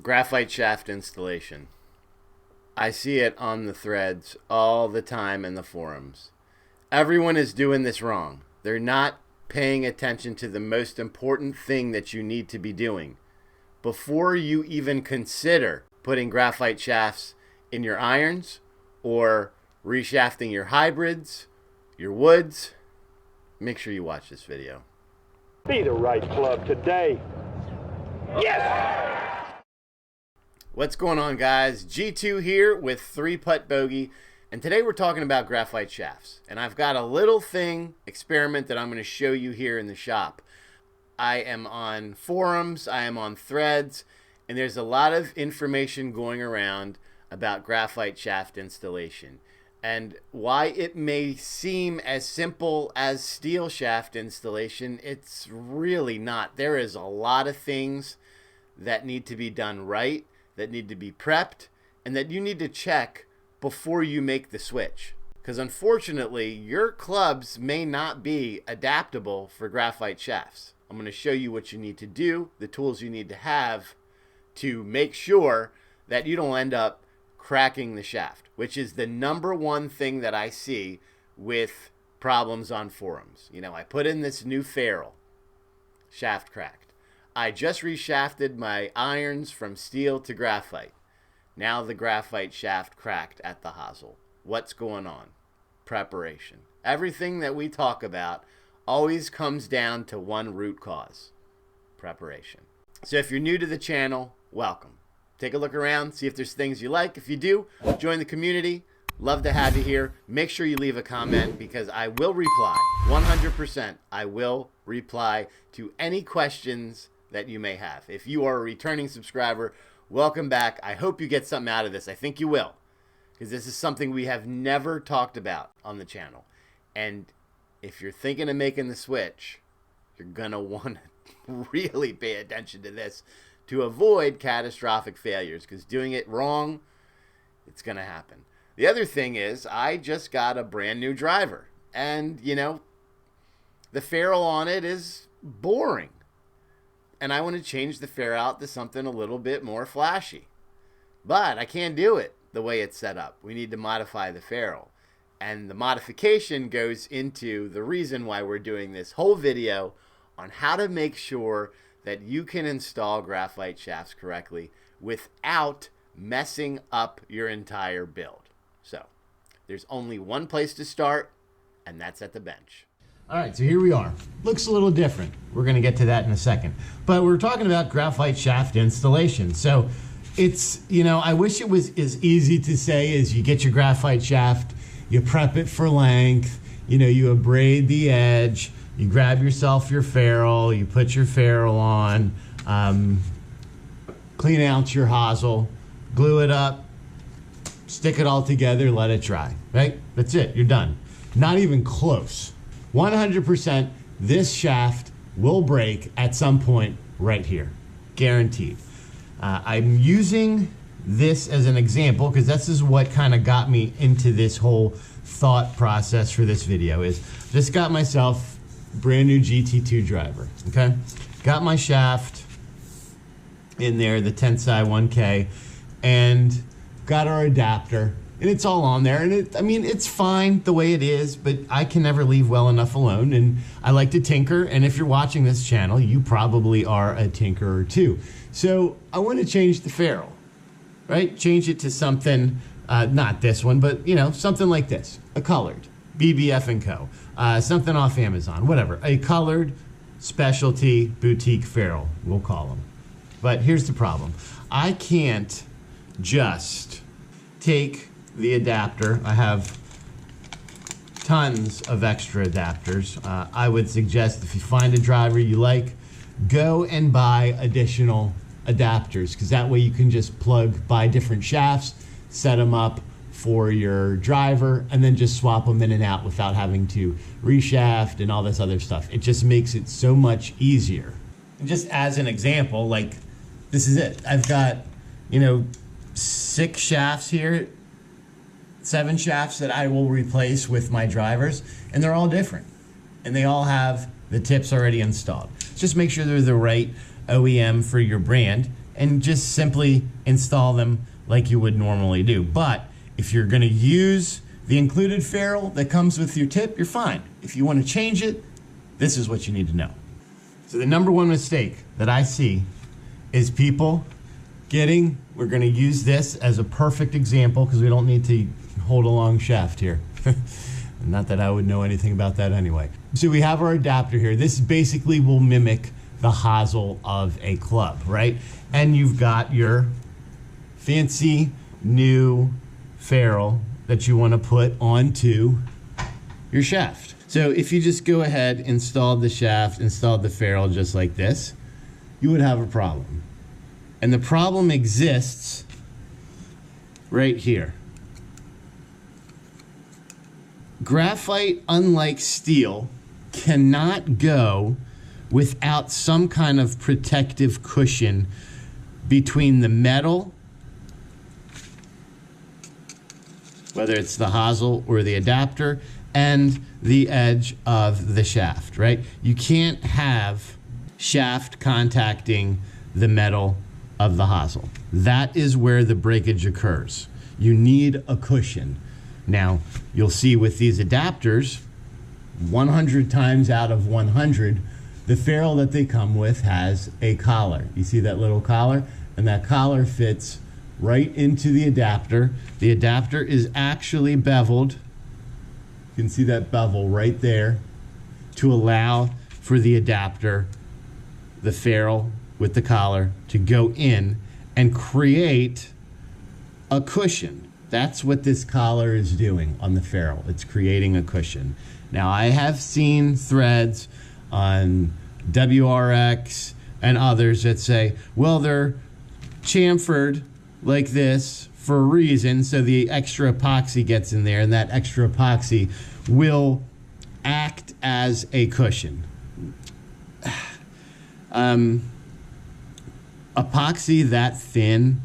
Graphite shaft installation. I see it on the threads all the time in the forums. Everyone is doing this wrong. They're not paying attention to the most important thing that you need to be doing. Before you even consider putting graphite shafts in your irons or reshafting your hybrids, your woods, make sure you watch this video. Be the right club today. Yes! What's going on, guys? G2 here with 3-putt bogey, and today we're talking about graphite shafts. And I've got a little experiment that I'm going to show you here in the shop. I am on forums, I am on threads, and there's a lot of information going around about graphite shaft installation and why it may seem as simple as steel shaft installation. It's really not. There is a lot of things that need to be done right, that need to be prepped, and that you need to check before you make the switch. Because unfortunately, your clubs may not be adaptable for graphite shafts. I'm going to show you what you need to do, the tools you need to have to make sure that you don't end up cracking the shaft, which is the #1 thing that I see with problems on forums. You know, I put in this new ferrule, shaft cracked. I just reshafted my irons from steel to graphite. Now the graphite shaft cracked at the hosel. What's going on? Preparation. Everything that we talk about always comes down to one root cause: preparation. So if you're new to the channel, welcome. Take a look around, see if there's things you like. If you do, join the community. Love to have you here. Make sure you leave a comment because I will reply. 100%, I will reply to any questions that you may have. If you are a returning subscriber, welcome back. I hope you get something out of this. I think you will, because this is something we have never talked about on the channel. And if you're thinking of making the switch, you're going to want to really pay attention to this to avoid catastrophic failures, because doing it wrong, it's going to happen. The other thing is, I just got a brand new driver, and you know, the ferrule on it is boring, and I want to change the ferrule out to something a little bit more flashy, but I can't do it the way it's set up. We need to modify the ferrule, and the modification goes into the reason why we're doing this whole video on how to make sure that you can install graphite shafts correctly without messing up your entire build. So there's only one place to start, and that's at the bench. All right, so here we are. Looks a little different. We're going to get to that in a second. But we're talking about graphite shaft installation. So it's, you know, I wish it was as easy to say as you get your graphite shaft, you prep it for length, you know, you abrade the edge, you grab yourself your ferrule, you put your ferrule on, clean out your hosel, glue it up, stick it all together, let it dry, right? That's it, you're done. Not even close. 100% this shaft will break at some point right here, guaranteed. I'm using this as an example because this is what kind of got me into this whole thought process for this video. Is just got myself brand new GT2 driver, okay? Got my shaft in there, the Tensai 1K, and got our adapter, and it's all on there, and I mean, it's fine the way it is, but I can never leave well enough alone, and I like to tinker, and if you're watching this channel, you probably are a tinkerer too. So I want to change the ferrule, right? Change it to something, not this one, but you know, something like this, a colored, BBF & Co. Something off Amazon, whatever. A colored specialty boutique ferrule, we'll call them. But here's the problem. I can't just take the adapter. I have tons of extra adapters. I would suggest if you find a driver you like, go and buy additional adapters, because that way you can just buy different shafts, set them up for your driver, and then just swap them in and out without having to reshaft and all this other stuff. It just makes it so much easier. And just as an example, like this is it. I've got, you know, 6 shafts here, 7 shafts that I will replace with my drivers, and they're all different. And they all have the tips already installed. Just make sure they're the right OEM for your brand, and just simply install them like you would normally do. But if you're going to use the included ferrule that comes with your tip, you're fine. If you want to change it, this is what you need to know. So the number one mistake that I see is people we're going to use this as a perfect example because we don't need to hold a long shaft here. Not that I would know anything about that anyway. So we have our adapter here. This basically will mimic the hosel of a club, right? And you've got your fancy new ferrule that you want to put onto your shaft. So if you just go ahead, install the shaft, install the ferrule just like this, you would have a problem. And the problem exists right here. Graphite, unlike steel, cannot go without some kind of protective cushion between the metal, whether it's the hosel or the adapter, and the edge of the shaft, right? You can't have shaft contacting the metal of the hosel. That is where the breakage occurs. You need a cushion. Now, you'll see with these adapters, 100 times out of 100, the ferrule that they come with has a collar. You see that little collar? And that collar fits right into the adapter. The adapter is actually beveled. You can see that bevel right there to allow for the adapter, the ferrule with the collar, to go in and create a cushion. That's what this collar is doing on the ferrule. It's creating a cushion. Now, I have seen threads on WRX and others that say, well, they're chamfered like this for a reason, so the extra epoxy gets in there, and that extra epoxy will act as a cushion. Epoxy that thin,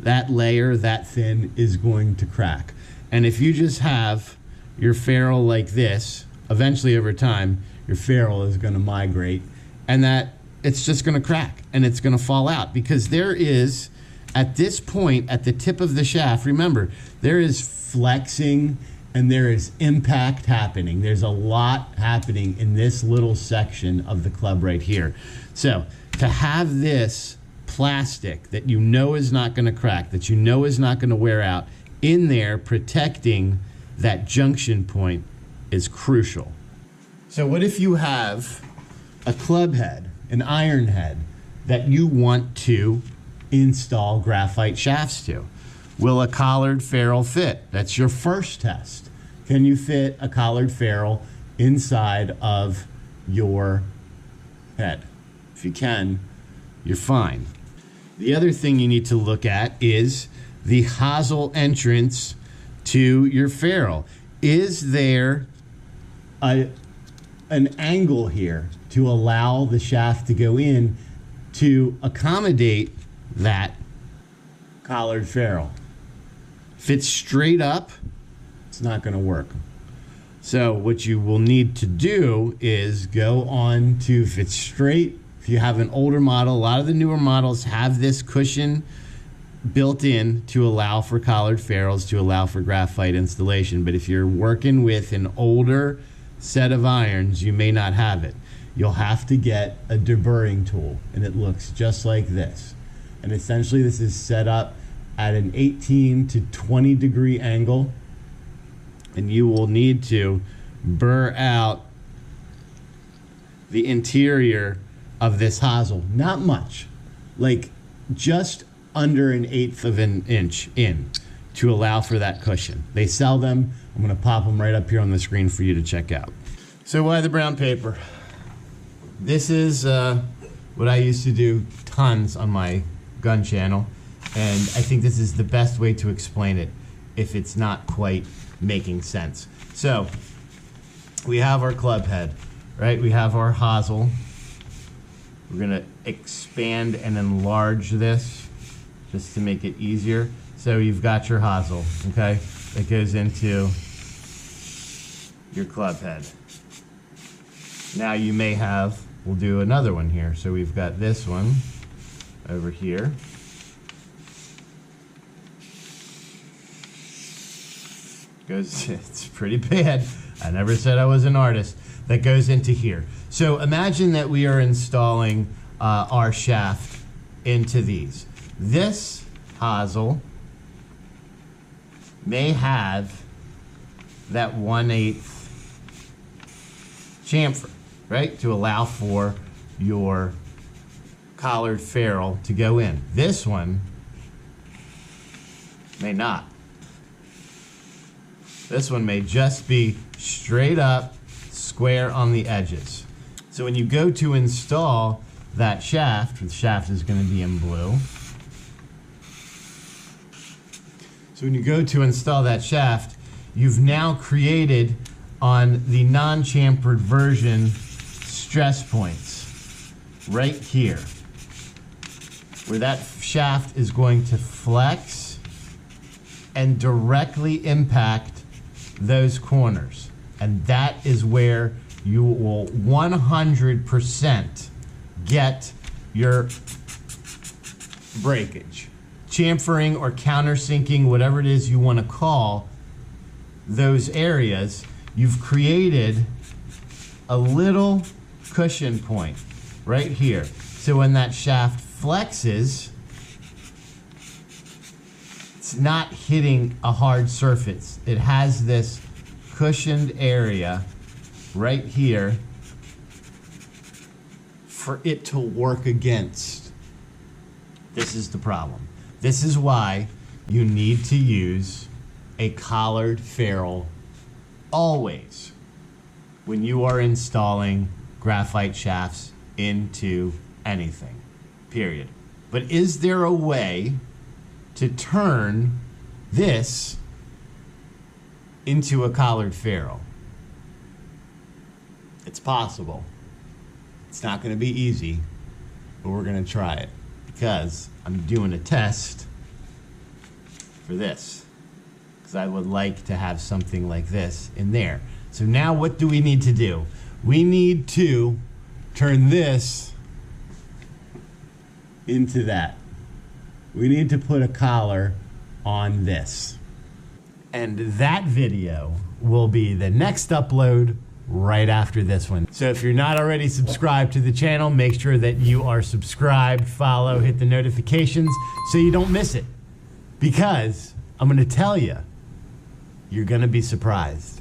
that layer that thin, is going to crack. And if you just have your ferrule like this, eventually over time, your ferrule is going to migrate, and that it's just going to crack and it's going to fall out, because there is, at this point, at the tip of the shaft, remember, there is flexing and there is impact happening. There's a lot happening in this little section of the club right here. So to have this plastic that you know is not going to crack, that you know is not going to wear out, in there protecting that junction point is crucial. So what if you have a club head, an iron head, that you want to install graphite shafts to? Will a collared ferrule fit? That's your first test. Can you fit a collared ferrule inside of your head? If you can, you're fine. The other thing you need to look at is the hosel entrance to your ferrule. Is there an angle here to allow the shaft to go in to accommodate that collared ferrule? If it's straight up, it's not going to work. So what you will need to do is go on to, if it's straight, if you have an older model, a lot of the newer models have this cushion built in to allow for collared ferrules, to allow for graphite installation. But if you're working with an older set of irons, you may not have it. You'll have to get a deburring tool, and it looks just like this. And essentially this is set up at an 18 to 20 degree angle, and you will need to burr out the interior of this hosel. Not much, like just under 1/8 of an inch in, to allow for that cushion. They sell them. I'm going to pop them right up here on the screen for you to check out. So why the brown paper? This is what I used to do tons on my gun channel, and I think this is the best way to explain it if it's not quite making sense. So we have our club head, right? We have our hosel. We're gonna expand and enlarge this just to make it easier. So you've got your hosel, okay? That goes into your club head. Now you may have, we'll do another one here. So we've got this one, over here. Goes, it's pretty bad. I never said I was an artist. That goes into here. So imagine that we are installing our shaft into these. This hosel may have that 1/8 chamfer, right? To allow for your collared ferrule to go in. This one may not. This one may just be straight up square on the edges. So when you go to install that shaft, the shaft is going to be in blue. So when you go to install that shaft, you've now created on the non-chamfered version stress points right here, where that shaft is going to flex and directly impact those corners. And that is where you will 100% get your breakage. Chamfering or countersinking, whatever it is you want to call those areas, you've created a little cushion point right here. So when that shaft flexes, it's not hitting a hard surface. It has this cushioned area right here for it to work against. This is the problem. This is why you need to use a collared ferrule always when you are installing graphite shafts into anything, period. But is there a way to turn this into a collared ferrule? It's possible. It's not going to be easy, but we're going to try it because I'm doing a test for this, because I would like to have something like this in there. So now what do we need to do? We need to turn this into that. We need to put a collar on this. And that video will be the next upload right after this one. So if you're not already subscribed to the channel, make sure that you are subscribed, follow, hit the notifications so you don't miss it. Because I'm gonna tell you, you're gonna be surprised.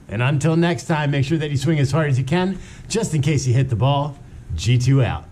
And until next time, make sure that you swing as hard as you can, just in case you hit the ball. G2 out.